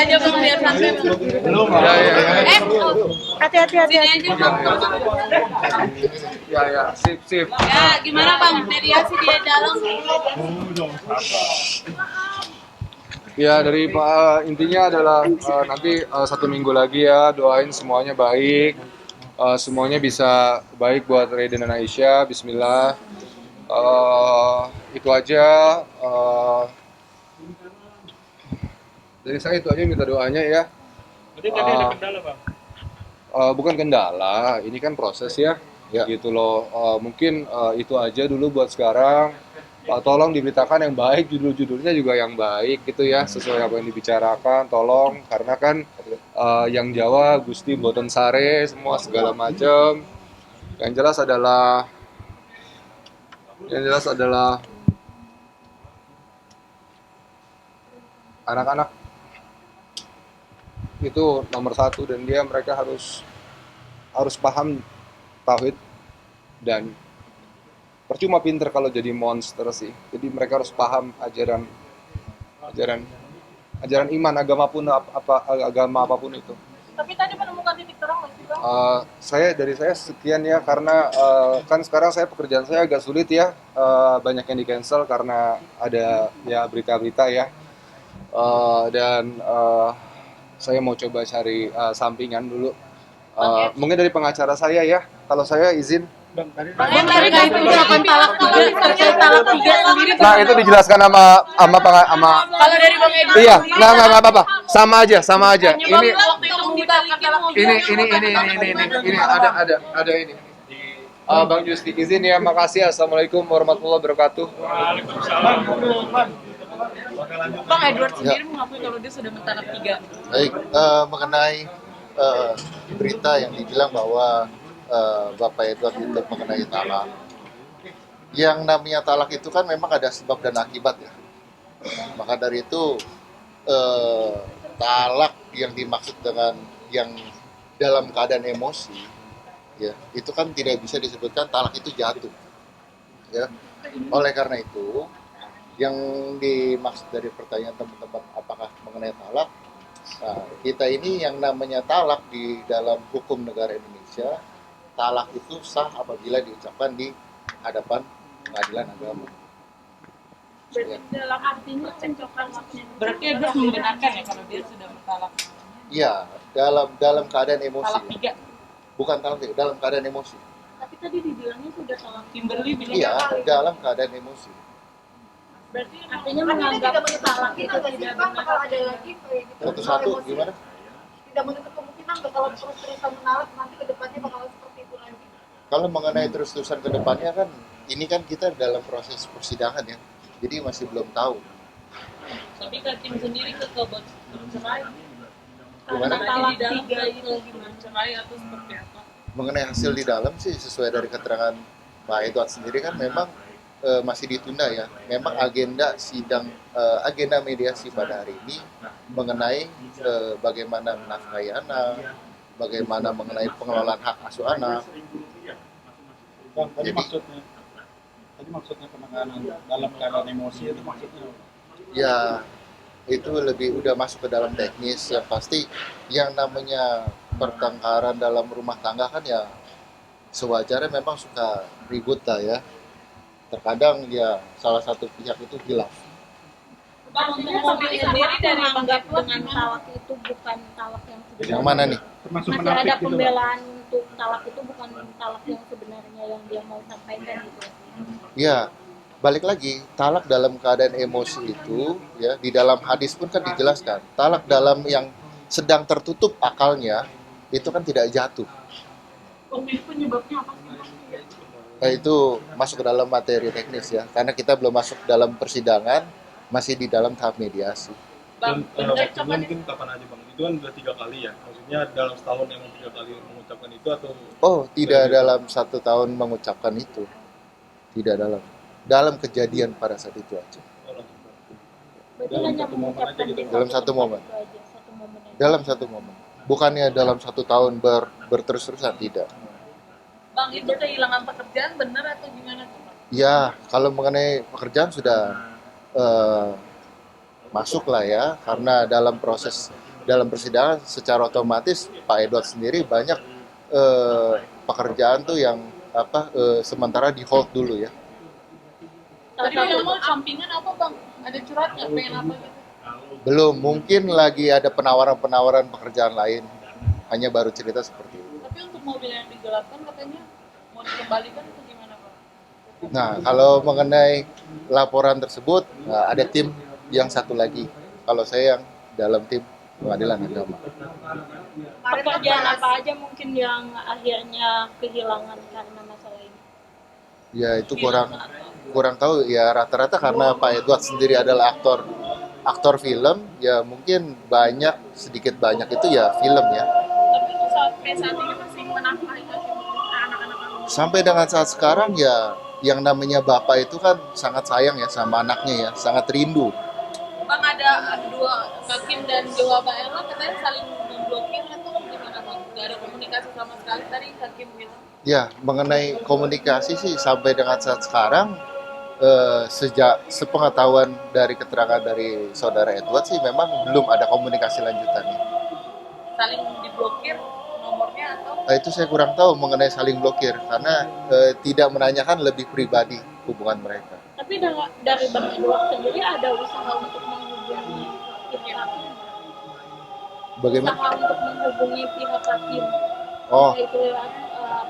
aja bang, biar santai bang. Belum. Ya. Hati-hati. Sini aja bang. Ya, sip. Ya, gimana bang? Mediasi di dalam. Ya, dari intinya adalah nanti 1 minggu lagi ya, doain semuanya baik, semuanya bisa baik buat Ray dan Aisyah. Bismillah. Itu aja. Dari saya itu aja, minta doanya ya. Berarti tadi ada kendala bang? Bukan kendala, ini kan proses ya, gitu loh. Mungkin itu aja dulu buat sekarang. Tolong diberitakan yang baik, judul-judulnya juga yang baik gitu ya, sesuai apa yang dibicarakan. Tolong, karena kan yang Jawa Gusti Boten Sare semua segala macam. Yang jelas adalah anak-anak itu nomor satu, dan mereka harus paham tauhid, dan percuma pinter kalau jadi monster sih. Jadi mereka harus paham ajaran iman, agama apapun itu. Tapi tadi menemukan titik terang nggak sih bang? Dari saya sekian ya, karena kan sekarang pekerjaan saya agak sulit ya, banyak yang di cancel karena ada ya berita-berita ya. Dan saya mau coba cari sampingan dulu. Mungkin dari pengacara saya ya, kalau saya izin. Bang, tadi itu ucapan talak tiga sendiri. Nah, itu dijelaskan sama Kalau dari bang Edo. Iya, nggak apa-apa. Sama aja. Ini Waktu itu membicarakan talak tiga. ini ada ini. Bang Justi izin ya, makasih. Assalamualaikum warahmatullahi wabarakatuh. Bang Edward sendiri mengakui kalau dia sudah mentalak tiga. Baik, mengenai berita yang dibilang bahwa Bapak Edward itu mengenai talak. Yang namanya talak itu kan memang ada sebab dan akibat ya. Maka dari itu talak yang dimaksud dengan yang dalam keadaan emosi, ya itu kan tidak bisa disebutkan talak itu jatuh. Ya, oleh karena itu yang dimaksud dari pertanyaan teman-teman apakah mengenai talak, nah, kita ini yang namanya talak di dalam hukum negara Indonesia, talak itu sah apabila diucapkan di hadapan pengadilan agama. Berarti dalam artinya cengcokan maksudnya. Berarti Edward membenarkan ya kalau dia sudah mentalak. Iya, dalam keadaan emosi. Talak tiga. Bukan talak tiga, dalam keadaan emosi. Tapi tadi dibilangnya sudah talak. Kimberly bilang. Iya, dalam keadaan emosi. Berarti artinya menganggap talak itu tidak benar. Kalau ada lagi kayak gitu. Satu-satu gimana? Tidak menutup kemungkinan kalau terus-terusan menalak nanti ke depannya bakal seperti itu lagi. Kalau mengenai terus-terusan ke depannya kan, ini kan kita dalam proses persidangan ya, jadi masih belum tahu. Tapi Hakim sendiri ke cerai. Gimana? Talak tiga itu gimana cerai atau seperti apa? Mengenai hasil di dalam sih sesuai dari keterangan Pak Edward sendiri kan memang masih ditunda ya. Memang agenda sidang, agenda mediasi pada hari ini mengenai bagaimana menafkahi anak, bagaimana mengenai pengelolaan hak asuh anak. Bang, tadi maksudnya penanganan dalam keadaan emosi itu maksudnya? Ya, itu lebih udah masuk ke dalam teknis. Yang pasti yang namanya pertengkaran dalam rumah tangga kan ya sewajarnya memang suka ribut lah ya. Terkadang ya salah satu pihak itu hilaf. Bang, untuk mobil sendiri dari menganggap dengan talak itu bukan talak yang sebenarnya. Yang mana nih? Termasuk Masih menafik ada gitu, pembelaan untuk talak itu bukan talak yang sebenarnya yang dia mau sampaikan gitu. Ya, balik lagi, talak dalam keadaan emosi itu ya di dalam hadis pun kan dijelaskan. Talak dalam yang sedang tertutup akalnya itu kan tidak jatuh. Ini penyebabnya apa sih? Itu masuk ke dalam materi teknis ya, karena kita belum masuk dalam persidangan, masih di dalam tahap mediasi. Bang, waktunya mungkin kapan aja bang? Itu kan udah 3 kali ya, maksudnya dalam setahun yang 3 kali mengucapkan itu atau? Oh, tidak dalam 1 tahun mengucapkan itu, tidak dalam kejadian pada saat itu aja. berarti hanya mengucapkan gitu. Dalam satu momen. itu aja, satu momen aja. Dalam 1 momen, bukannya dalam 1 tahun berterus-terusan, tidak. Bang, itu kehilangan pekerjaan benar atau gimana tuh Bang? Ya, kalau mengenai pekerjaan sudah masuk lah ya, karena dalam proses dalam persidangan secara otomatis Pak Edward sendiri banyak pekerjaan tuh yang sementara di hold dulu ya. Tadi yang mau sampingan apa bang? Ada curhat nggak? Pengen apa gitu? Belum, mungkin lagi ada penawaran-penawaran pekerjaan lain. Hanya baru cerita seperti itu. Tapi untuk mobil yang digelapkan katanya mau dikembalikan atau gimana bang? Nah, kalau mengenai laporan tersebut, ada tim yang satu lagi. Kalau saya yang dalam tim pengadilan agama. Pekerjaan apa aja mungkin yang akhirnya kehilangan karena masalah ini? Ya itu kurang tahu ya, rata-rata karena Pak Edward sendiri adalah aktor film, ya mungkin sedikit banyak itu ya film ya. Tapi untuk saat ini masih menafkahi anak-anak kamu. Sampai dengan saat sekarang ya, yang namanya bapak itu kan sangat sayang ya sama anaknya ya, sangat rindu. Bang, ada dua Hakim dan Dewa Baela katanya saling memblokir atau gimana bang? Gak ada komunikasi sama sekali tadi Hakim bilang. Ya, mengenai komunikasi sih sampai dengan saat sekarang, sejak sepengetahuan dari keterangan dari saudara Edward sih memang belum ada komunikasi lanjutannya. Saling diblokir nomornya atau? Itu saya kurang tahu mengenai saling blokir karena tidak menanyakan lebih pribadi hubungan mereka. Tapi dari Bang Edward sendiri ada usaha untuk menghubungi pihak hakim? Bagaimana? Usaha untuk menghubungi pihak hakim? Oh, Itu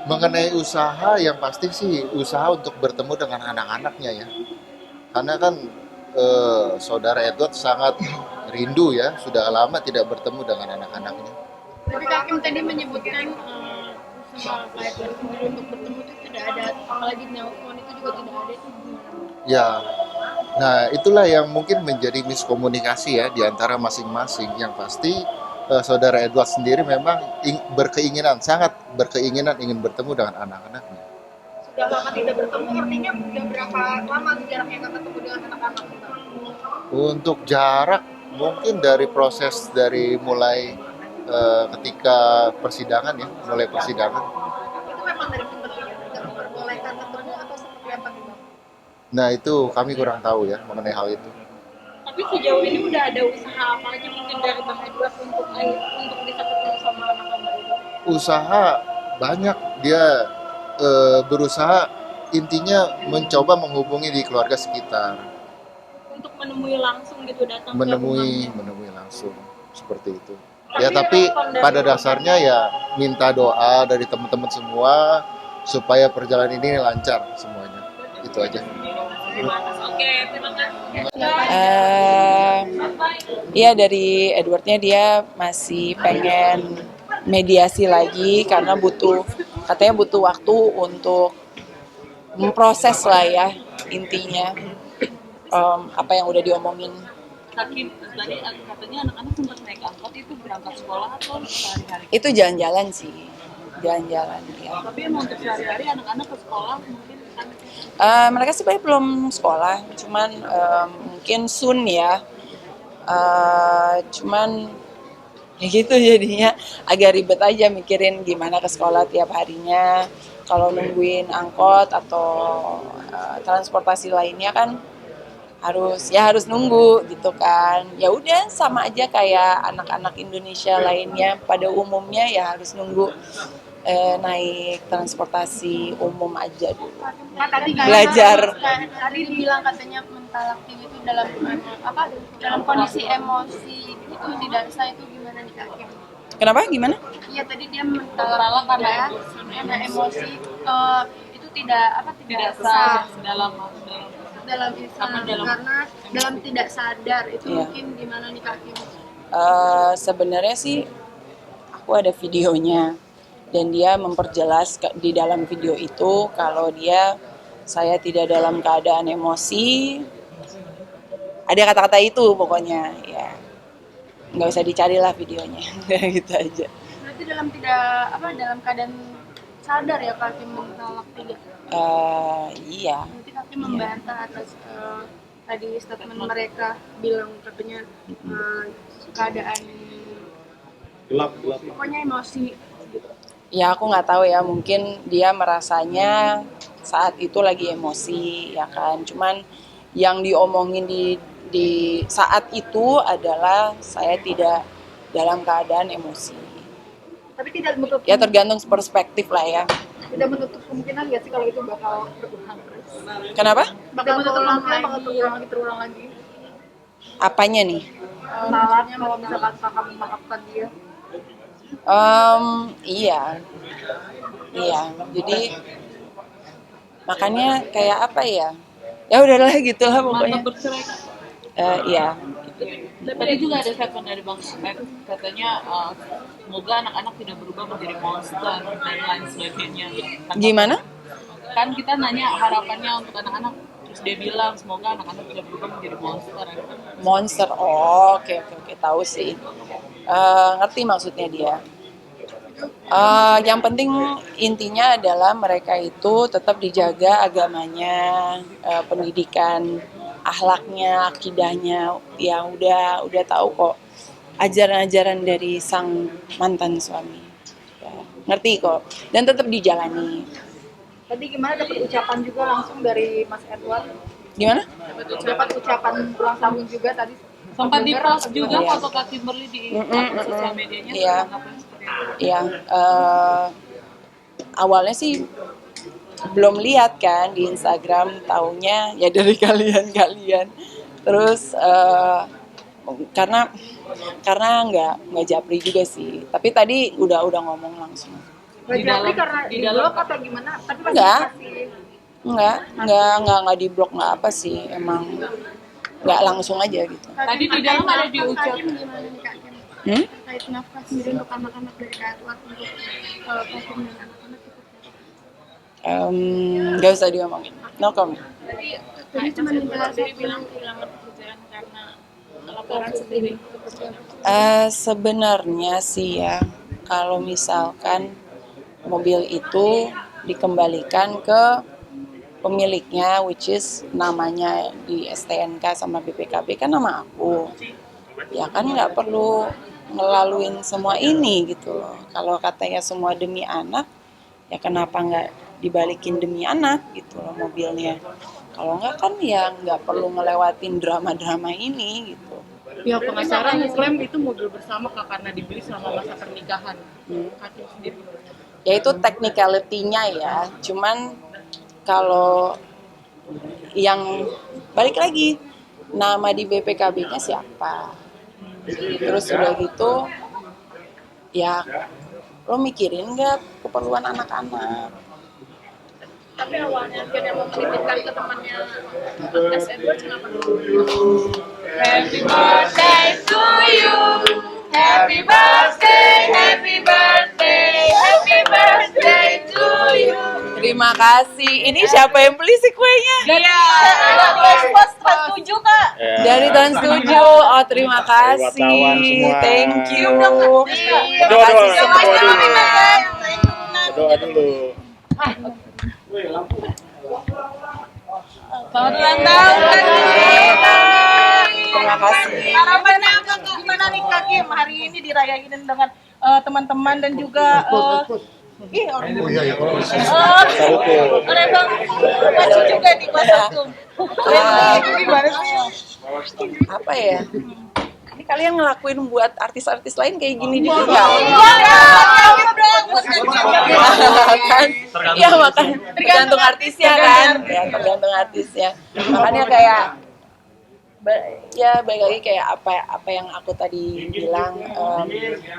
mengenai usaha yang pasti sih usaha untuk bertemu dengan anak-anaknya ya. Karena kan saudara Edward sangat rindu ya, sudah lama tidak bertemu dengan anak-anaknya. Tapi Hakim tadi menyebutkan usaha Pak Edward sendiri untuk bertemu itu tidak ada, apalagi nelpon itu juga tidak ada, itu gimana? Ya, nah itulah yang mungkin menjadi miskomunikasi ya di antara masing-masing. Yang pasti saudara Edward sendiri memang sangat berkeinginan ingin bertemu dengan anak-anaknya. Sudah lama tidak bertemu, artinya sudah berapa lama jaraknya nggak ketemu dengan anak-anak? Untuk jarak mungkin dari proses dari mulai ketika persidangan ya, mulai persidangan. Itu memang dari kementerian tidak memperbolehkan ketemu atau seperti apa nih Bang? Nah itu kami kurang tahu ya mengenai hal itu. tapi sejauh ini udah ada usaha apa aja mungkin dari Bang Edward untuk bisa ketemu sama anak-anak itu? Usaha banyak, dia berusaha intinya mencoba menghubungi di keluarga sekitar, Untuk menemui langsung gitu, datang ke menemui rumahnya. langsung seperti itu. Ya tapi pada dasarnya ya minta doa dari teman-teman semua supaya perjalanan ini lancar semuanya. Itu aja. Oke, terima kasih. Iya, dari Edwardnya dia masih pengen mediasi lagi karena katanya butuh waktu untuk memproses lah ya intinya apa yang udah diomongin. Hakim tadi katanya anak-anak sempat naik angkot itu berangkat sekolah atau sehari-hari? Itu jalan-jalan sih, jalan-jalan ya. Tapi emang untuk sehari-hari anak-anak ke sekolah mungkin kan? Mereka sebenarnya belum sekolah, cuman mungkin soon ya. Cuman ya gitu jadinya agak ribet aja mikirin gimana ke sekolah tiap harinya. Kalau nungguin angkot atau transportasi lainnya kan harus nunggu gitu kan. Ya udah sama aja kayak anak-anak Indonesia lainnya pada umumnya ya harus nunggu naik transportasi umum aja dulu. Pak, tadi Belajar. Tadi dibilang katanya mentalak itu dalam kondisi emosi itu tidak sah, itu gimana nih Kak Hakim? Kenapa? Gimana? Iya tadi dia mentalak karena emosi itu tidak sah dalam Islam karena dalam tidak sadar itu Iya. mungkin gimana nih Kak Hakim? Sebenarnya sih aku ada videonya dan dia memperjelas di dalam video itu kalau saya tidak dalam keadaan emosi, ada kata-kata itu pokoknya ya nggak usah dicarilah videonya gitu aja. Berarti dalam keadaan sadar ya Kak Hakim mentalak tiga. Iya. Nanti Kak Hakim membantah atas tadi statement mereka bilang katanya keadaan gelap. pokoknya emosi gitu. Ya aku nggak tahu ya, mungkin dia merasanya saat itu lagi emosi ya kan. Cuman yang diomongin di saat itu adalah saya tidak dalam keadaan emosi. Tapi tidak menutup Ya tergantung perspektif lah ya. tidak menutup kemungkinan nggak sih kalau itu bakal berulang terus? Kenapa? Bakal terulang lagi. Apanya nih? Talak kalau misalkan kakak memaafkan dia. Iya. Jadi makanya kayak apa ya? Ya udahlah gitulah pokoknya. Mantap bercerai. Iya. Tadi juga ada statement dari Bang Smet, katanya semoga anak-anak tidak berubah menjadi monster dan lain sebagainya. Gimana? Kan kita nanya harapannya untuk anak-anak, terus dia bilang semoga anak-anak tidak berubah menjadi monster. Monster. Oh, oke, tahu sih. Ngerti maksudnya dia. Yang penting intinya adalah mereka itu tetap dijaga agamanya, pendidikan, akhlaknya, akidahnya. Ya udah tahu kok ajaran-ajaran dari sang mantan suami. Ya, ngerti kok. Dan tetap dijalani. Tadi gimana dapat ucapan juga langsung dari Mas Edward? Gimana? Dapat ucapan ulang tahun juga tadi. Sempat di-post juga Iya. foto Kak Kimberly di akun sosial medianya. Iya. Tanggapan seperti apa? Ya, awalnya sih belum lihat kan di Instagram, taunya ya dari kalian. Terus karena nggak japri juga sih. Tapi tadi udah ngomong langsung. Nggak Di japri dalam- karena di di dalam- blok atau gimana? Tapi pasti Enggak. dikasih. Nggak di blok nggak apa sih, emang nggak langsung aja gitu. Tadi di dalam ada diucap. Gimana nih Kak Kim? Terkait nafkah sendiri untuk anak-anak dari Kak Edward untuk Kak Kim dan anak-anak itu. Nggak usah diomongin, no comment. Jadi cuma minta bilang kehilangan pekerjaan karena laporan sendiri. Sebenarnya sih ya, kalau misalkan mobil itu dikembalikan ke pemiliknya, which is namanya di STNK sama BPKB kan nama aku, ya kan nggak perlu ngelaluin semua ini gitu loh. Kalau katanya semua demi anak, ya kenapa nggak dibalikin demi anak gitu loh mobilnya. Kalau nggak kan ya nggak perlu ngelewatin drama-drama ini gitu. Pihak pengacara mengklaim itu mobil bersama Kak karena dibeli selama masa pernikahan. Kak Kim sendiri. Ya itu technicality-nya ya, cuman kalau yang balik lagi nama di BPKB-nya siapa, terus udah gitu ya lo mikirin nggak keperluan anak-anak. tapi awalnya dia yang mau menitipkan ke temannya Mas Edward kenapa? Happy birthday to you. Happy birthday, happy birthday, happy birthday to you. Terima kasih. Ini siapa yang beli sih kuenya? Pos 7 Kak. Dari Trans 7. Oh, terima kasih. wartawan semua. Thank you. Doa Terima kasih dulu. semuanya. Doa dulu. Selamat ulang tahun Kak Terima kasih. Harapannya apa Kak? Gimana nih Kak Kim hari ini dirayain dengan teman-teman dan juga orang ada Bang Bacu juga di Basarkum. Gimana sih? Apa ya? Ini kalian ngelakuin buat artis-artis lain kayak gini juga nggak? Kan? Iya makanya tergantung artisnya kan, ya tergantung artisnya. Makanya kayak ya balik lagi kayak apa yang aku tadi bilang,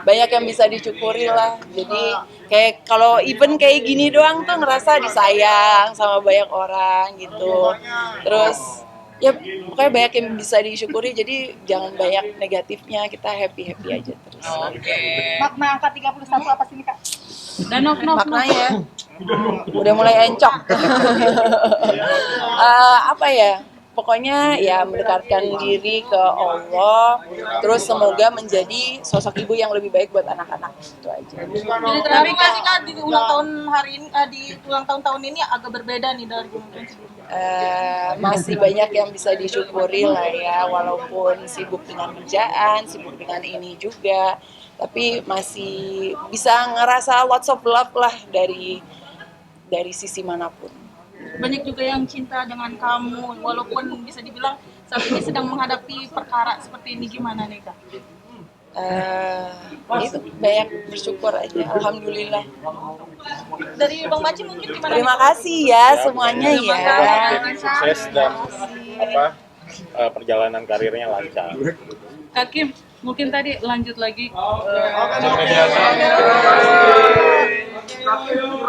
banyak yang bisa disyukuri lah. Jadi kayak kalau event kayak gini doang tuh ngerasa disayang sama banyak orang gitu. Terus ya pokoknya banyak yang bisa disyukuri, jadi jangan banyak negatifnya, kita happy aja terus. Makna angka 31 apa sih nih Kak? Dan Maknanya udah mulai encok. Apa ya, pokoknya ya mendekatkan diri ke Allah, terus semoga menjadi sosok ibu yang lebih baik buat anak-anak, itu aja. Tapi Kak di ulang tahun hari ini di ulang tahun ini agak berbeda nih dari kemarin sebelumnya. Masih banyak yang bisa disyukuri lah ya, walaupun sibuk dengan kerjaan, sibuk dengan ini juga, tapi masih bisa ngerasa lots of love lah dari sisi manapun. Banyak juga yang cinta dengan kamu walaupun bisa dibilang saat ini sedang menghadapi perkara seperti ini, gimana nih Kak? Itu banyak bersyukur aja, alhamdulillah. Dari Bang Maci mungkin gimana? Terima kasih ya semuanya ya. Sukses dan perjalanan karirnya lancar. Kak Kim, mungkin tadi lanjut lagi.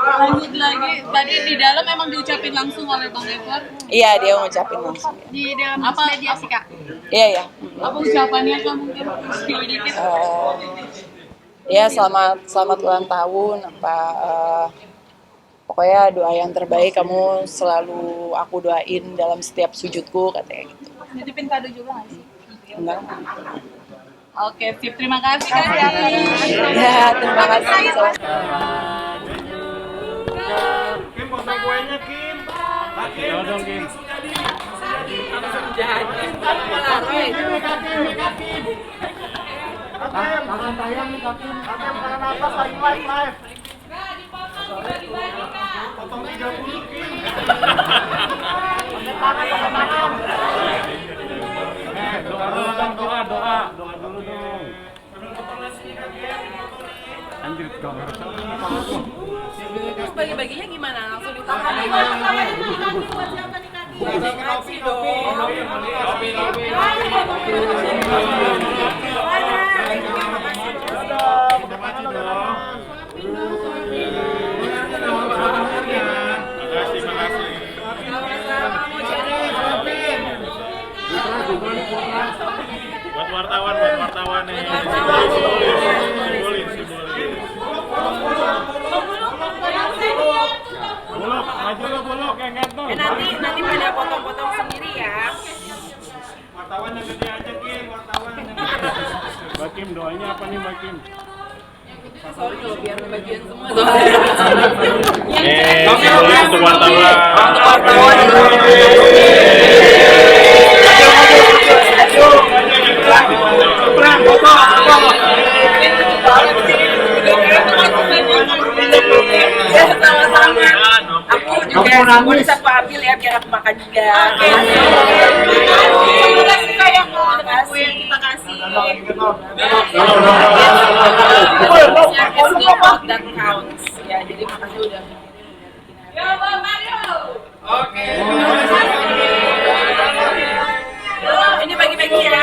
Lanjut lagi. Tadi di dalam memang diucapin langsung oleh Bang Edward. Iya, dia ngucapin langsung. Di dalam mediasi Kak. Iya. Apa ucapannya Kak mungkin? Spill dikit. Ya selamat ulang tahun pokoknya doa yang terbaik kamu selalu aku doain dalam setiap sujudku katanya gitu. Nitipin kado juga nggak sih? Enggak. Oke, sip. Terima kasih Kak. Ya, terima kasih. Kim, potong kuenya Kim. Dong Kim. Tangan tayang nih Kakim. Kakim tangan atas lagi live. Potong 30 Kim. Doa dulu dong. Anjir kamera. Terus bagi-baginya gimana? Langsung ditahan. Kopi dong. Buat wartawan nih. Simbolin. Buluk, maju lo buluk yang ganteng. Nanti pada potong-potong sendiri ya. Wartawan yang gede aja Kim, wartawan. Mbak Kim, doanya apa nih Mbak Kim? Sorry loh, biar bagian semua. Simbolin untuk wartawan. Ya, sama-sama. Aku juga boleh aku ambil ya biar aku makan juga. Terima kasih Kak yang mau kue kita kasih. Dan counts ya, jadi makasih udah. Yo, Bang Mario. Oke. Ini bagi-bagi ya.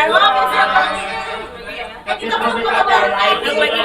Kita mau foto bareng. Aku lagi